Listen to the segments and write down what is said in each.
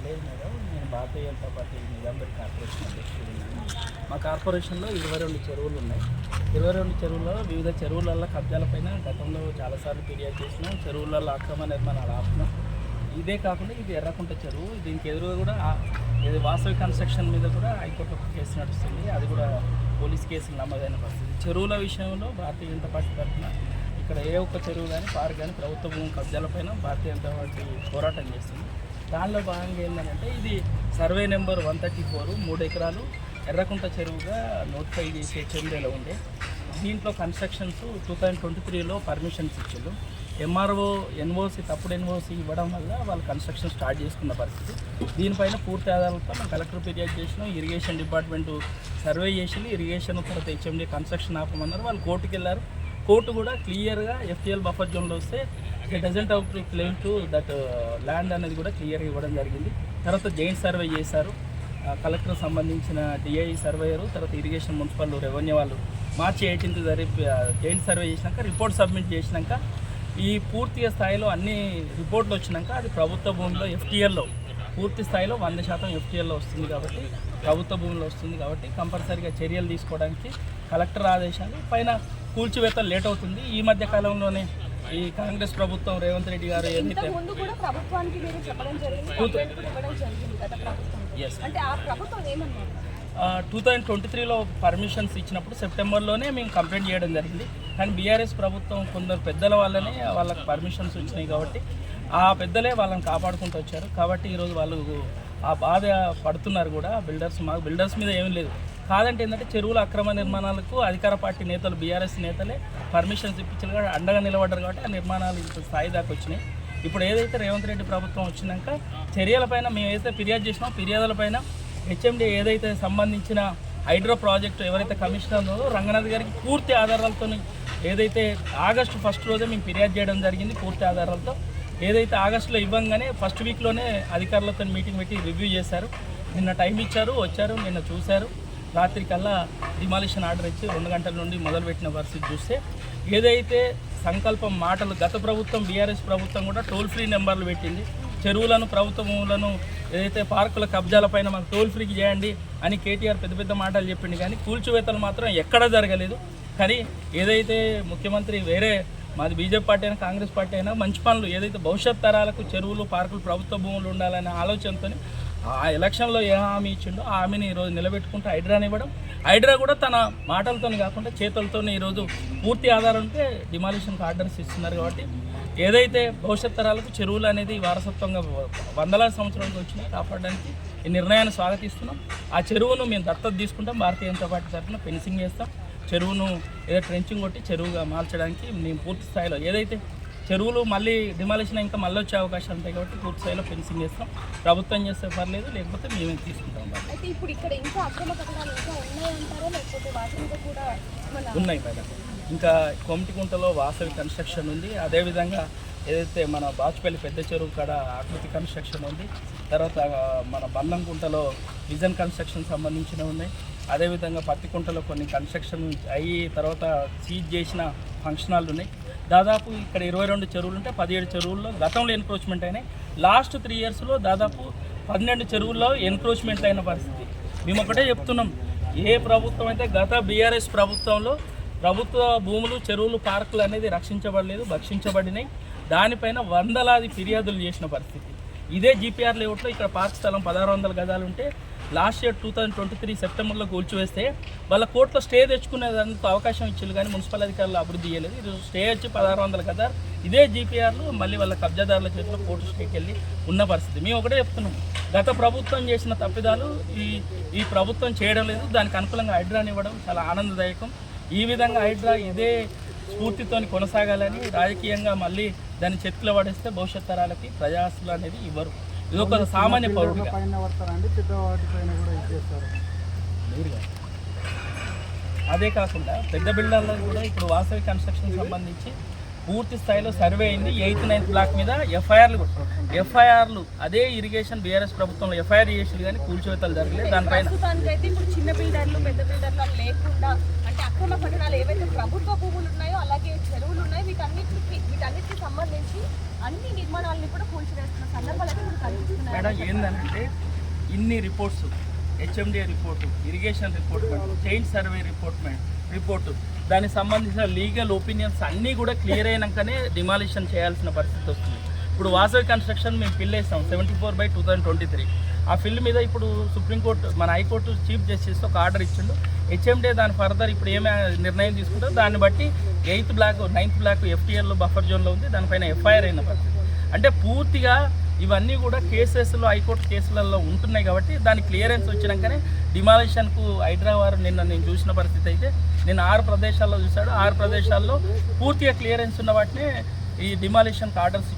లేదు మేడం, నేను Bharatiya Janata party Nizampet corporation అధ్యక్షుడున్నాను. మా కార్పొరేషన్లో 22 చెరువులు ఉన్నాయి. 22 చెరువుల్లో వివిధ చెరువులలో కబ్జాలపైన గతంలో చాలాసార్లు ఫిర్యాదు చేసినాం. చెరువులలో అక్రమ నిర్మాణాలు ఆపుతున్నాం. ఇదే కాకుండా ఇది ఎర్రకుంట చెరువు, దీనికి ఎదురుగా కూడా ఇది వాసవి కన్స్ట్రక్షన్ మీద కూడా హైకోర్టులో కేసు నడుస్తుంది. అది కూడా పోలీస్ కేసులు నమోదైన పరిస్థితి. చెరువుల విషయంలో భారతీయ జనతా పార్టీ తరఫున ఇక్కడ ఏ ఒక్క చెరువు కానీ పార్క్ కానీ ప్రభుత్వ భూమి కబ్జాలపైన భారతీయ జనతా పార్టీ పోరాటం చేస్తుంది. దానిలో భాగంగా ఏంటంటే ఇది సర్వే నెంబర్ 134 3 ఎకరాలు ఎర్రకుంట చెరువుగా నోటిఫై చేసి హెచ్ఎండీలో ఉండే. దీంట్లో కన్స్ట్రక్షన్స్ 2023లో పర్మిషన్స్ ఇచ్చారు. ఎంఆర్ఓ ఎన్ఓసి తప్పుడు ఎన్ఓసి ఇవ్వడం వల్ల వాళ్ళు కన్స్ట్రక్షన్ స్టార్ట్ చేసుకున్న పరిస్థితి. దీనిపైన పూర్తి ఆధారాలతో మనం కలెక్టర్ ఫిర్యాదు చేసినాం. ఇరిగేషన్ డిపార్ట్మెంటు సర్వే చేసి ఇరిగేషన్ తర్వాత హెచ్ఎండీ కన్స్ట్రక్షన్ ఆపమన్నారు. వాళ్ళు కోర్టుకు వెళ్ళారు. కోర్టు కూడా క్లియర్గా ఎఫ్టీఎల్ బఫర్ జోన్లో వస్తే it doesn't have to claim to that land అనేది కూడా క్లియర్గా ఇవ్వడం జరిగింది. తర్వాత జైంట్ సర్వే చేశారు. కలెక్టర్ సంబంధించిన డిఐ సర్వేయరు, తర్వాత ఇరిగేషన్ మున్సిపల్ రెవెన్యూ వాళ్ళు మార్చి 18th జరిపి జైంట్ సర్వే చేసినాక రిపోర్ట్ సబ్మిట్ చేసినాక ఈ పూర్తిగా స్థాయిలో అన్ని రిపోర్ట్లు వచ్చినాక అది ప్రభుత్వ భూమిలో ఎఫ్టీఎల్లో పూర్తి స్థాయిలో 100% ఎఫ్టీఎల్లో వస్తుంది కాబట్టి ప్రభుత్వ భూమిలో వస్తుంది కాబట్టి కంపల్సరీగా చర్యలు తీసుకోవడానికి కలెక్టర్ ఆదేశాలు పైన కూల్చివేతలు లేట్ అవుతుంది. ఈ మధ్య కాలంలోనే ఈ కాంగ్రెస్ ప్రభుత్వం రేవంత్ రెడ్డి గారు ఏదైతే 2023లో పర్మిషన్స్ ఇచ్చినప్పుడు సెప్టెంబర్లోనే మేము కంప్లైంట్ చేయడం జరిగింది. కానీ బీఆర్ఎస్ ప్రభుత్వం కొందరు పెద్దల వల్లనే వాళ్ళకి పర్మిషన్స్ వచ్చినాయి కాబట్టి ఆ పెద్దలే వాళ్ళని కాపాడుకుంటూ వచ్చారు. కాబట్టి ఈరోజు వాళ్ళు ఆ బాధ పడుతున్నారు కూడా బిల్డర్స్. మాకు బిల్డర్స్ మీద ఏమీ లేదు. కాదంటే ఏంటంటే చెరువుల అక్రమ నిర్మాణాలకు అధికార పార్టీ నేతలు బీఆర్ఎస్ నేతలే పర్మిషన్స్ ఇప్పించారు కాబట్టి అండగా నిలబడ్డారు కాబట్టి ఆ నిర్మాణాలు ఇంత స్థాయి దాకా వచ్చినాయి. ఇప్పుడు ఏదైతే రేవంత్ రెడ్డి ప్రభుత్వం వచ్చినాక చర్యలపైన మేము ఏదైతే ఫిర్యాదు చేసినామో ఫిర్యాదులపైన హెచ్ఎండి ఏదైతే సంబంధించిన హైడ్రో ప్రాజెక్టు ఎవరైతే కమిషనర్ ఉన్నారో రంగనాథ్ గారికి పూర్తి ఆధారాలతో ఏదైతే ఆగస్టు 1st రోజే మేము ఫిర్యాదు చేయడం జరిగింది. పూర్తి ఆధారాలతో ఏదైతే ఆగస్టులో ఇవ్వంగానే ఫస్ట్ వీక్లోనే అధికారులతో మీటింగ్ పెట్టి రివ్యూ చేశారు. నిన్న టైం ఇచ్చారు, వచ్చారు, నిన్న చూశారు. రాత్రి కల్లా డిమాలిషన్ ఆర్డర్ ఇచ్చి 2 గంటల నుండి మొదలుపెట్టిన పరిస్థితి చూస్తే ఏదైతే సంకల్పం మాటలు గత ప్రభుత్వం బీఆర్ఎస్ ప్రభుత్వం కూడా టోల్ ఫ్రీ నెంబర్లు పెట్టింది. చెరువులను ప్రభుత్వ భూములను ఏదైతే పార్కుల కబ్జాలపైన మాకు టోల్ ఫ్రీకి చేయండి అని కేటీఆర్ పెద్ద పెద్ద మాటలు చెప్పింది. కానీ కూల్చివేతలు మాత్రం ఎక్కడా జరగలేదు. కానీ ఏదైతే ముఖ్యమంత్రి వేరే మాది బీజేపీ పార్టీ అయినా కాంగ్రెస్ పార్టీ అయినా మంచి పనులు ఏదైతే భవిష్యత్ తరాలకు చెరువులు పార్కులు ప్రభుత్వ భూములు ఉండాలనే ఆలోచనతో ఆ ఎలక్షన్లో ఏ హామీ ఇచ్చిండో ఆ హామీని ఈరోజు నిలబెట్టుకుంటూ హైడ్రాని ఇవ్వడం. హైడ్రా కూడా తన మాటలతో కాకుండా చేతులతో ఈరోజు పూర్తి ఆధారంతో డిమాలిషన్కి ఆర్డర్స్ ఇస్తున్నారు. కాబట్టి ఏదైతే భవిష్యత్ తరాలకు చెరువులు అనేది వారసత్వంగా వందలాది సంవత్సరాలకు వచ్చినాయి కాపాడడానికి ఈ నిర్ణయాన్ని స్వాగతిస్తున్నాం. ఆ చెరువును మేము దత్తత తీసుకుంటాం. భారతీయ జనతా పార్టీ తరఫున ఫెన్సింగ్ చేస్తాం. చెరువును ఏదో ట్రెంచింగ్ కొట్టి చెరువుగా మార్చడానికి మేము పూర్తి స్థాయిలో ఏదైతే చెరువులు మళ్ళీ డిమాలిషన్ ఇంకా మళ్ళీ వచ్చే అవకాశాలు ఉంటాయి కాబట్టి పూర్తి స్థాయిలో ఫెన్సింగ్ చేస్తాం. ప్రభుత్వం చేస్తే పర్లేదు, లేకపోతే మేమే తీసుకుంటాం. ఉన్నాయి మేడం. ఇంకా కొమటికుంటలో వాసవి కన్స్ట్రక్షన్ ఉంది. అదేవిధంగా ఏదైతే మన బాచుపల్లి పెద్ద చెరువు కాడ ఆకృతి కన్స్ట్రక్షన్ ఉంది. తర్వాత మన బంధంకుంటలో విజన్ కన్స్ట్రక్షన్ సంబంధించినవి ఉన్నాయి. అదేవిధంగా పత్తికుంటలో కొన్ని కన్స్ట్రక్షన్ అయ్యి తర్వాత సీజ్ చేసిన ఫంక్షన్ హాల్లు ఉన్నాయి. దాదాపు ఇక్కడ 22 చెరువులు ఉంటే 17 చెరువుల్లో గతంలో ఎన్క్రోచ్మెంట్ అయినాయి. లాస్ట్ 3 yearsలో దాదాపు 12 చెరువుల్లో ఎన్క్రోచ్మెంట్ అయిన పరిస్థితి. మేము ఒకటే చెప్తున్నాం, ఏ ప్రభుత్వం అయితే గత బీఆర్ఎస్ ప్రభుత్వంలో ప్రభుత్వ భూములు చెరువులు పార్కులు అనేది రక్షించబడలేదు, భక్షించబడినాయి. దానిపైన వందలాది ఫిర్యాదులు చేసిన పరిస్థితి. ఇదే జీపీఆర్ లేఅవుట్లో ఇక్కడ పార్క్ స్థలం 1600 గజాలు ఉంటే లాస్ట్ ఇయర్ 2023 సెప్టెంబర్లో కూల్చివేస్తే వాళ్ళ కోర్టులో స్టే తెచ్చుకునేందుకు అవకాశం ఇచ్చింది. కానీ మున్సిపల్ అధికారులు అభివృద్ధి చేయలేదు. ఈరోజు స్టే వచ్చి 1600 గజాలు ఇదే జీపీఆర్లు మళ్ళీ వాళ్ళ కబ్జాదారుల చేతిలో కోర్టు స్టేకి వెళ్ళి ఉన్న పరిస్థితి. మేము ఒకటే చెప్తున్నాం, గత ప్రభుత్వం చేసిన తప్పిదాలు ఈ ప్రభుత్వం చేయడం లేదు. దానికి అనుకూలంగా హైడ్రాని ఇవ్వడం చాలా ఆనందదాయకం. ఈ విధంగా హైడ్రా ఇదే స్ఫూర్తితో కొనసాగాలని, రాజకీయంగా మళ్ళీ దాన్ని చేతిలో పడేస్తే భవిష్యత్ తరాలకి ప్రజాస్తులు అనేది ఇవ్వరు. ఇది ఒక సామాన్య పౌరుడుగా అదే కాకుండా పెద్ద బిల్డర్లకు కూడా ఇప్పుడు వాసవి కన్స్ట్రక్షన్ సంబంధించి పూర్తి స్థాయిలో సర్వే అయింది. 8th 9th బ్లాక్ మీద ఎఫ్ఐఆర్లు అదే ఇరిగేషన్ బీఆర్ఎస్ ప్రభుత్వంలో ఎఫ్ఐఆర్ చేసి కానీ కూల్చివేతలు జరగలేదు. దానిపైన చిన్న బిల్డర్లు పెద్ద బిల్డర్లు లేకుండా అంటే అక్రమ కట్టడాలు ఏవైతే ప్రభుత్వ భూములు ఉన్నాయో అలాగే చెరువులు ఉన్నాయో వీటన్నిటికి సంబంధించి అన్ని నిర్మాణాలను కూడా కూల్చివేస్తున్న సందర్భాలు అయితే ఇప్పుడు కనిపిస్తున్నాయి. మేడం ఏంటంటే ఇన్ని reports, HMDA report, irrigation report, chain survey report, దానికి సంబంధించిన లీగల్ ఒపీనియన్స్ అన్నీ కూడా క్లియర్ అయినాకనే డిమాలిషన్ చేయాల్సిన పరిస్థితి వస్తుంది. ఇప్పుడు వాసవి కన్స్ట్రక్షన్ మేము ఫిల్ వేస్తాం 74/2023. ఆ ఫిల్ మీద ఇప్పుడు సుప్రీంకోర్టు మన హైకోర్టు చీఫ్ జస్టిస్ ఒక ఆర్డర్ ఇచ్చిండు. హెచ్ఎండిఏ దాని ఫర్దర్ ఇప్పుడు ఏమే నిర్ణయం తీసుకుంటారో దాన్ని బట్టి 8th black 9th black ఎఫ్టీఎల్లో buffer జోన్లో ఉంది, దానిపైన ఎఫ్ఐఆర్ అయిన పరిస్థితి. అంటే పూర్తిగా ఇవన్నీ కూడా కేసెస్లో హైకోర్టు కేసులలో ఉంటున్నాయి కాబట్టి దాని క్లియరెన్స్ వచ్చినాకనే డిమాలిషన్కు హైదరాబాద్ నేను చూసిన పరిస్థితి అయితే నేను 6 ప్రదేశాల్లో చూశాడు. 6 ప్రదేశాల్లో పూర్తిగా క్లియరెన్స్ ఉన్న వాటిని ఈ డిమాలిషన్కి ఆర్డర్స్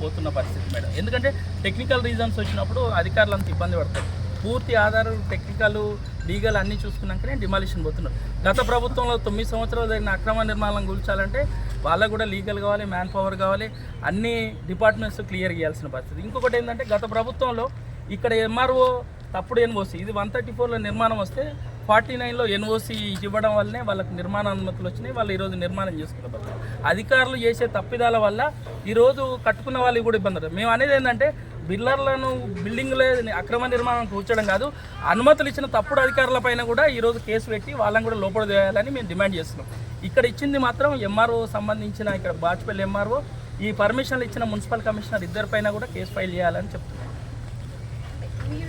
పోతున్న పరిస్థితి మేడం. ఎందుకంటే టెక్నికల్ రీజన్స్ వచ్చినప్పుడు అధికారులు అంత ఇబ్బంది పడతారు. పూర్తి ఆధారం టెక్నికల్ లీగల్ అన్నీ చూసుకున్నాకనే డిమాలిషన్ పోతున్నారు. గత ప్రభుత్వంలో 9 సంవత్సరాలు జరిగిన అక్రమ నిర్మాణం కూల్చాలంటే వాళ్ళకు కూడా లీగల్ కావాలి, మ్యాన్ పవర్ కావాలి, అన్ని డిపార్ట్మెంట్స్ క్లియర్ చేయాల్సిన పరిస్థితి. ఇంకొకటి ఏంటంటే గత ప్రభుత్వంలో ఇక్కడ ఎంఆర్ఓ తప్పుడు ఎన్ఓసి, ఇది 134లో నిర్మాణం వస్తే 49లో ఎన్ఓసి ఇవ్వడం వల్లనే వాళ్ళకి నిర్మాణ అనుమతులు వచ్చినాయి. వాళ్ళు ఈరోజు నిర్మాణం చేసుకున్నారు. అధికారులు చేసే తప్పిదాల వల్ల ఈరోజు కట్టుకున్న వాళ్ళు కూడా ఇబ్బంది పడతారు. మేము అనేది ఏంటంటే బిల్డర్లను బిల్డింగ్లే అక్రమ నిర్మాణం కూర్చడం కాదు, అనుమతులు ఇచ్చిన తప్పుడు అధికారుల పైన కూడా ఈరోజు కేసు పెట్టి వాళ్ళని కూడా లోపల చేయాలని మేము డిమాండ్ చేస్తున్నాం. ఇక్కడ ఇచ్చింది మాత్రం ఎంఆర్ఓ సంబంధించిన ఇక్కడ బాచ్పల్లి ఎంఆర్ఓ, ఈ పర్మిషన్లు ఇచ్చిన మున్సిపల్ కమిషనర్ ఇద్దరిపైన కూడా కేసు ఫైల్ చేయాలని చెప్తున్నాం.